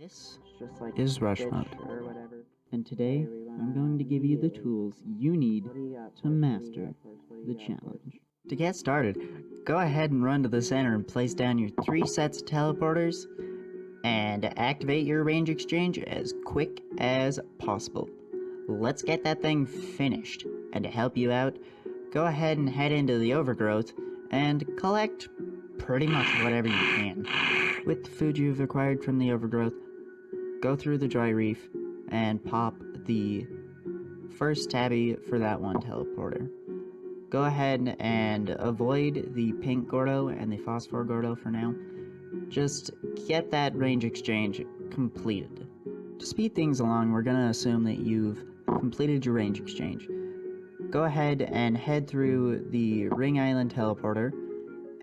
This just like is Rush fish Mode, or whatever. and today I'm going to give you the tools you need to master the challenge. To get started, go ahead and run to the center and place down your 3 sets of teleporters and activate your range exchange as quick as possible. Let's get that thing finished, and to help you out, go ahead and head into the overgrowth and collect pretty much whatever you can. With the food you've acquired from the overgrowth, go through the dry reef and pop the first tabby for that one teleporter. Go ahead and avoid the pink Gordo and the phosphor Gordo for now. Just get that range exchange completed. To speed things along, we're gonna assume that you've completed your range exchange. Go ahead and head through the Ring Island teleporter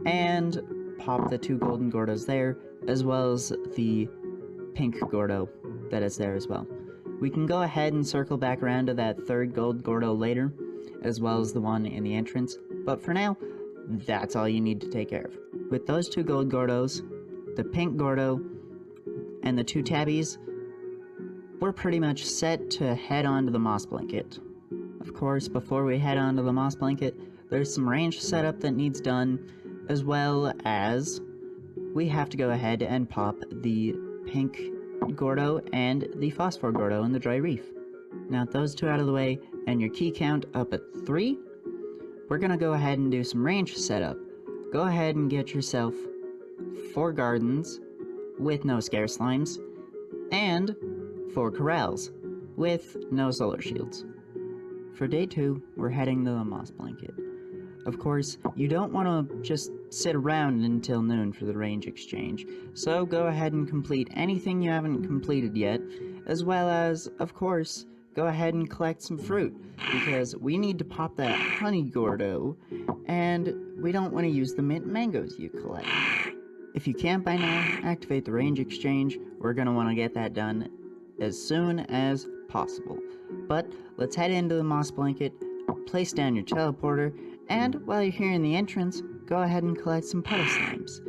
and pop the 2 golden Gordos there, as well as the pink Gordo that is there as well. We can go ahead and circle back around to that 3rd gold Gordo later, as well as the one in the entrance, but for now, that's all you need to take care of. With those 2 gold Gordos, the pink Gordo, and the 2 tabbies, we're pretty much set to head on to the moss blanket. Of course, before we head on to the moss blanket, there's some range setup that needs done, as well as we have to go ahead and pop the pink Gordo and the phosphor Gordo in the dry reef. Now with those 2 out of the way and your key count up at 3, we're gonna go ahead and do some range setup. Go ahead and get yourself 4 gardens with no scare slimes and 4 corrals with no solar shields. For day 2, we're heading to the moss blanket. Of course, you don't want to just sit around until noon for the range exchange, so go ahead and complete anything you haven't completed yet, as well as, of course, go ahead and collect some fruit, because we need to pop that honey Gordo, and we don't want to use the mint mangoes you collect. If you can't by now activate the range exchange, we're going to want to get that done as soon as possible. But let's head into the moss blanket, place down your teleporter, and while you're here in the entrance, go ahead and collect some puddle slimes.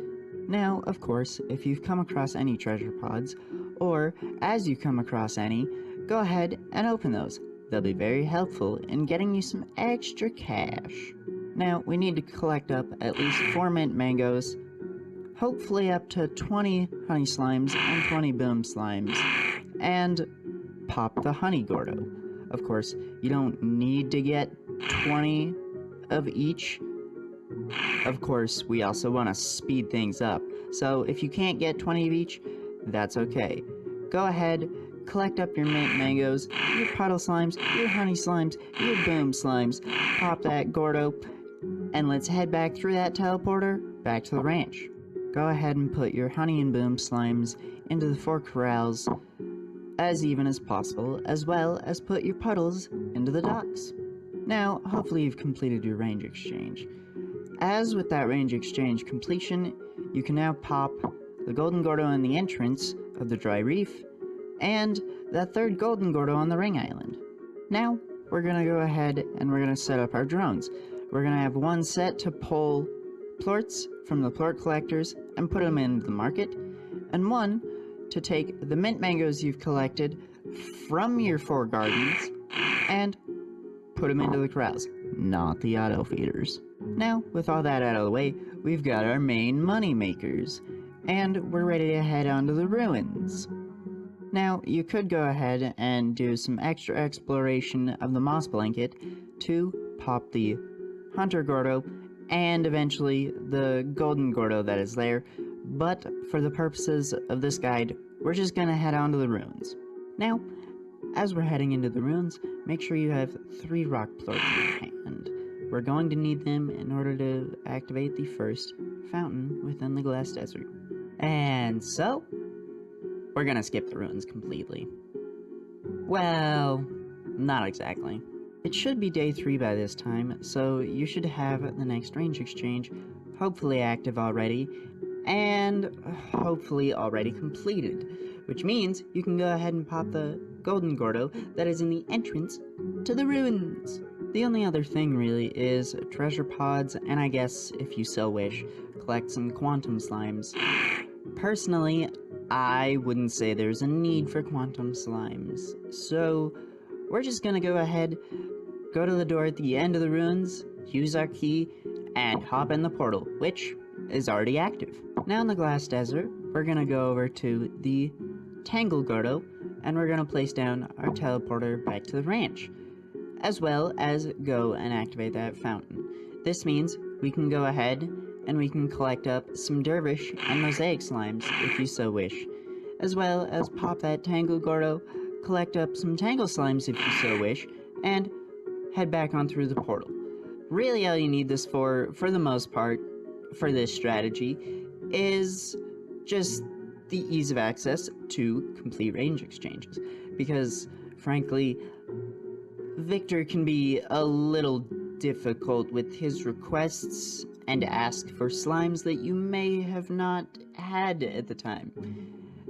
Now, of course, if you've come across any treasure pods, or as you come across any, go ahead and open those. They'll be very helpful in getting you some extra cash. Now, we need to collect up at least 4 mint mangoes, hopefully up to 20 honey slimes and 20 boom slimes, and pop the honey Gordo. Of course, you don't need to get 20 of each. Of course, we also want to speed things up, so if you can't get 20 of each, that's okay. Go ahead, collect up your mint mangoes, your puddle slimes, your honey slimes, your boom slimes, pop that Gordo, and let's head back through that teleporter back to the ranch. Go ahead and put your honey and boom slimes into the 4 corrals as even as possible, as well as put your puddles into the docks. Now, hopefully you've completed your range exchange. As with that range exchange completion, you can now pop the golden Gordo in the entrance of the dry reef, and that 3rd golden Gordo on the ring island. Now, we're gonna go ahead and we're gonna set up our drones. We're gonna have 1 set to pull plorts from the plort collectors and put them into the market, and 1 to take the mint mangoes you've collected from your 4 gardens and put them into the corrals, not the auto feeders. Now, with all that out of the way, we've got our main money makers, and we're ready to head on to the ruins. Now, you could go ahead and do some extra exploration of the moss blanket to pop the hunter Gordo and eventually the golden Gordo that is there, but for the purposes of this guide, we're just gonna head on to the ruins. Now, as we're heading into the ruins, make sure you have 3 rock plorts in hand. We're going to need them in order to activate the first fountain within the glass desert. And so, we're gonna skip the ruins completely. Well, not exactly. It should be day 3 by this time, so you should have the next range exchange hopefully active already, and hopefully already completed, which means you can go ahead and pop the golden Gordo that is in the entrance to the ruins. The only other thing really is treasure pods, and I guess, if you so wish, collect some quantum slimes. Personally, I wouldn't say there's a need for quantum slimes. So we're just gonna go ahead, go to the door at the end of the ruins, use our key, and hop in the portal, which is already active. Now in the Glass Desert, we're gonna go over to the Tangle Gordo, and we're gonna place down our teleporter back to the ranch, as well as go and activate that fountain. This means we can go ahead and we can collect up some dervish and mosaic slimes if you so wish, as well as pop that Tangle Gordo, collect up some Tangle slimes if you so wish, and head back on through the portal. Really all you need this for the most part, for this strategy, is just the ease of access to complete range exchanges, because frankly, Victor can be a little difficult with his requests and ask for slimes that you may have not had at the time.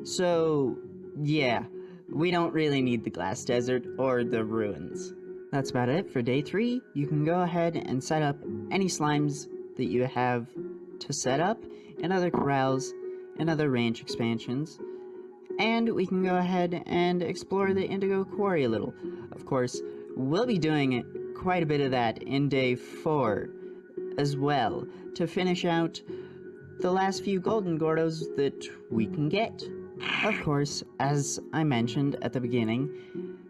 So, yeah, we don't really need the Glass Desert or the ruins. That's about it for day 3. You can go ahead and set up any slimes that you have to set up in other corrals and other ranch expansions. And we can go ahead and explore the Indigo Quarry a little. Of course, we'll be doing quite a bit of that in day 4 as well, to finish out the last few golden Gordos that we can get. Of course, as I mentioned at the beginning,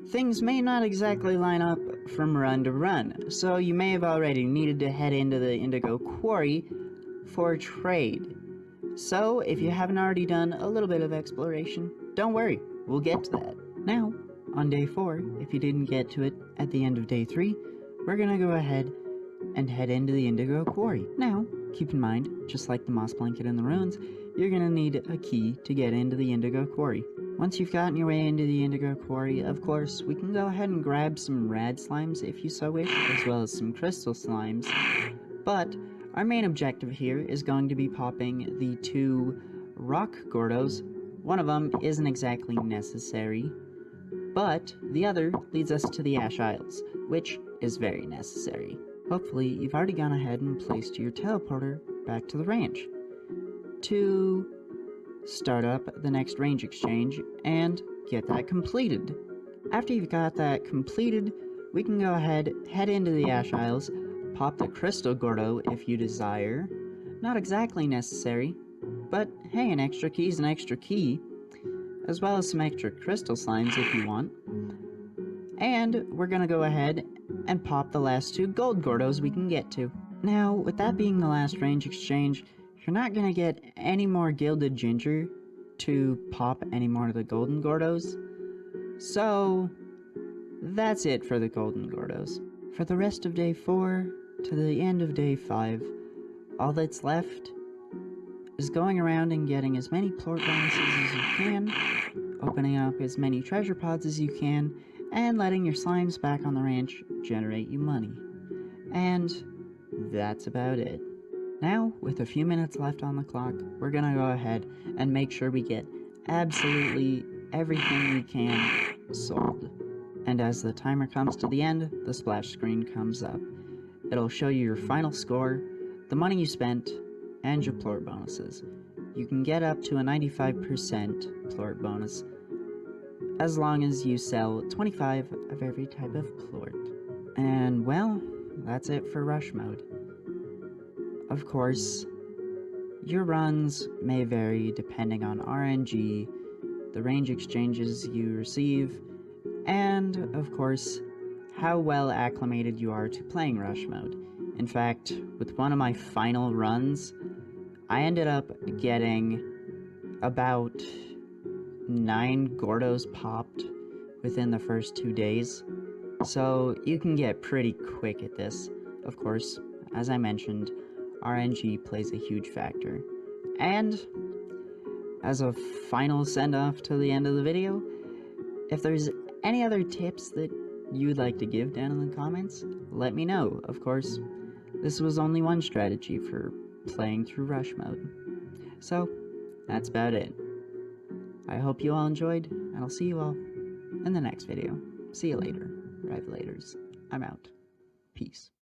things may not exactly line up from run to run, so you may have already needed to head into the Indigo Quarry for trade. So, if you haven't already done a little bit of exploration, don't worry, we'll get to that. Now, on day 4, if you didn't get to it at the end of day 3, we're gonna go ahead and head into the Indigo Quarry. Now, keep in mind, just like the moss blanket in the ruins, you're gonna need a key to get into the Indigo Quarry. Once you've gotten your way into the Indigo Quarry, of course, we can go ahead and grab some rad slimes if you so wish, as well as some crystal slimes. But our main objective here is going to be popping the 2 rock Gordos. One of them isn't exactly necessary, but the other leads us to the Ash Isles, which is very necessary. Hopefully, you've already gone ahead and placed your teleporter back to the ranch to start up the next range exchange and get that completed. After you've got that completed, we can go ahead, head into the Ash Isles, pop the Crystal Gordo if you desire. Not exactly necessary, but hey, an extra key is an extra key, as well as some extra crystal slimes if you want. And we're gonna go ahead and pop the last 2 gold Gordos we can get to. Now, with that being the last range exchange, you're not gonna get any more Gilded Ginger to pop any more of the golden Gordos. So, that's it for the golden Gordos. For the rest of day 4 to the end of day 5, all that's left is going around and getting as many plort bonuses as you can, opening up as many treasure pods as you can, and letting your slimes back on the ranch generate you money. And that's about it. Now, with a few minutes left on the clock, we're gonna go ahead and make sure we get absolutely everything we can sold. And as the timer comes to the end, the splash screen comes up. It'll show you your final score, the money you spent, and your plort bonuses. You can get up to a 95% plort bonus as long as you sell 25 of every type of plort. And well, that's it for rush mode. Of course, your runs may vary depending on RNG, the range exchanges you receive, and of course, how well acclimated you are to playing rush mode. In fact, with one of my final runs, I ended up getting about 9 Gordos popped within the first 2 days, so you can get pretty quick at this. Of course, as I mentioned, RNG plays a huge factor. And as a final send-off to the end of the video, if there's any other tips that you'd like to give down in the comments, let me know. Of course, this was only one strategy for playing through rush mode. So, that's about it. I hope you all enjoyed, and I'll see you all in the next video. See you later, Rivalators. I'm out. Peace.